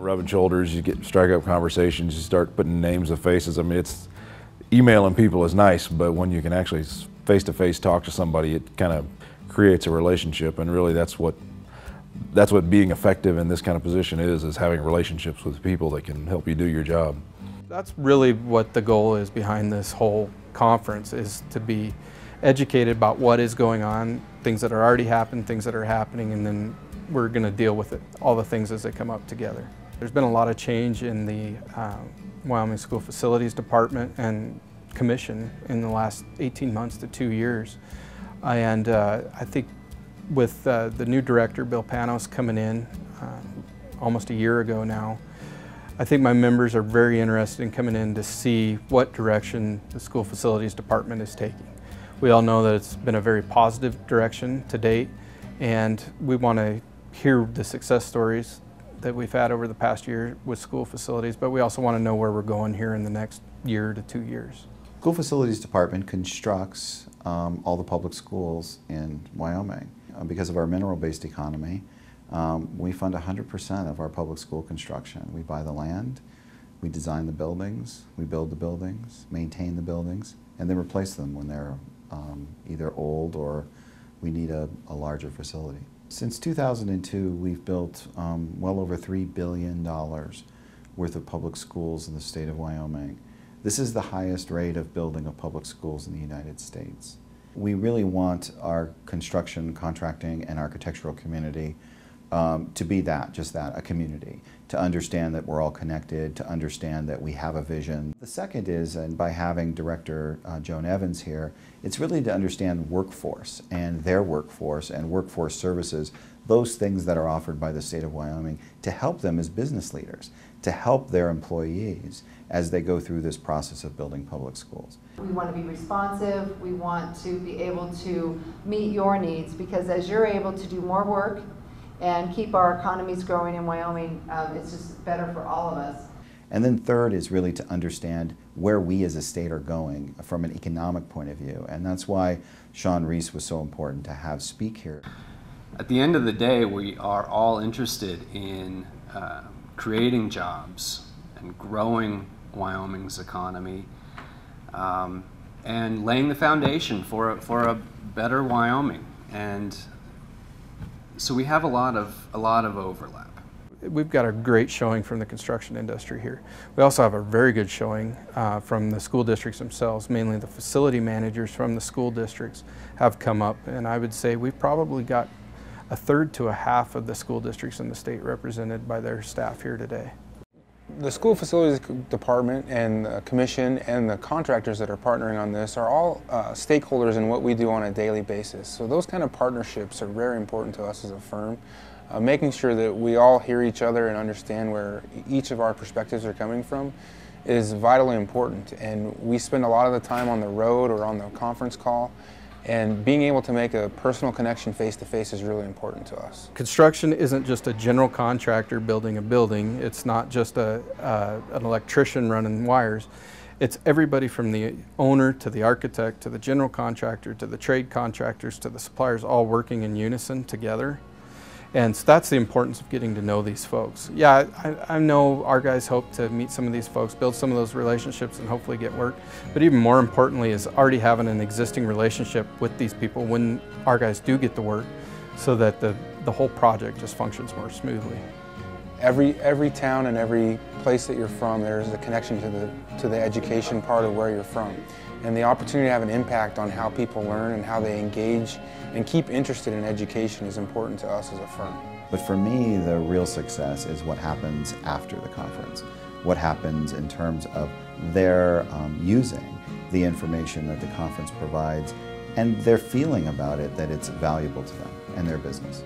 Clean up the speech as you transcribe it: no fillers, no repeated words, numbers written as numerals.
rubbing shoulders, you strike up conversations, you start putting names and faces. I mean, emailing people is nice, but when you can actually face-to-face talk to somebody, it kind of creates a relationship, and really that's what being effective in this kind of position is having relationships with people that can help you do your job. That's really what the goal is behind this whole conference, is to be educated about what is going on, things that are already happened, things that are happening, and then we're going to deal with it, all the things as they come up together. There's been a lot of change in the Wyoming School Facilities Department and Commission in the last 18 months to 2 years. And I think with the new director, Bill Panos, coming in almost a year ago now, I think my members are very interested in coming in to see what direction the School Facilities Department is taking. We all know that it's been a very positive direction to date, and we want to hear the success stories that we've had over the past year with school facilities, but we also want to know where we're going here in the next year to 2 years. School Facilities Department constructs all the public schools in Wyoming. Because of our mineral-based economy, we fund 100% of our public school construction. We buy the land, we design the buildings, we build the buildings, maintain the buildings, and then replace them when they're either old or we need a larger facility. Since 2002, we've built well over $3 billion worth of public schools in the state of Wyoming. This is the highest rate of building of public schools in the United States. We really want our construction, contracting, and architectural community to be just that, a community, to understand that we're all connected, to understand that we have a vision. The second is, and by having Director Joan Evans here, it's really to understand workforce and their workforce and workforce services, those things that are offered by the state of Wyoming, to help them as business leaders, to help their employees as they go through this process of building public schools. We want to be responsive, we want to be able to meet your needs, because as you're able to do more work and keep our economies growing in Wyoming, it's just better for all of us. And then third is really to understand where we as a state are going from an economic point of view, and that's why Sean Reese was so important to have speak here. At the end of the day, we are all interested in creating jobs and growing Wyoming's economy and laying the foundation for a better Wyoming. And so we have a lot of overlap. We've got a great showing from the construction industry here. We also have a very good showing from the school districts themselves. Mainly the facility managers from the school districts have come up, and I would say we've probably got a third to a half of the school districts in the state represented by their staff here today. The School Facilities Department and the Commission and the contractors that are partnering on this are all stakeholders in what we do on a daily basis. So those kind of partnerships are very important to us as a firm. Making sure that we all hear each other and understand where each of our perspectives are coming from is vitally important. And we spend a lot of the time on the road or on the conference call, and being able to make a personal connection face-to-face is really important to us. Construction isn't just a general contractor building a building. It's not just an electrician running wires. It's everybody from the owner to the architect to the general contractor to the trade contractors to the suppliers, all working in unison together. And so that's the importance of getting to know these folks. Yeah, I know our guys hope to meet some of these folks, build some of those relationships, and hopefully get work. But even more importantly is already having an existing relationship with these people when our guys do get the work, so that the whole project just functions more smoothly. Every town and every place that you're from, there's a connection to the education part of where you're from. And the opportunity to have an impact on how people learn and how they engage and keep interested in education is important to us as a firm. But for me, the real success is what happens after the conference. What happens in terms of their using the information that the conference provides and their feeling about it, that it's valuable to them and their business.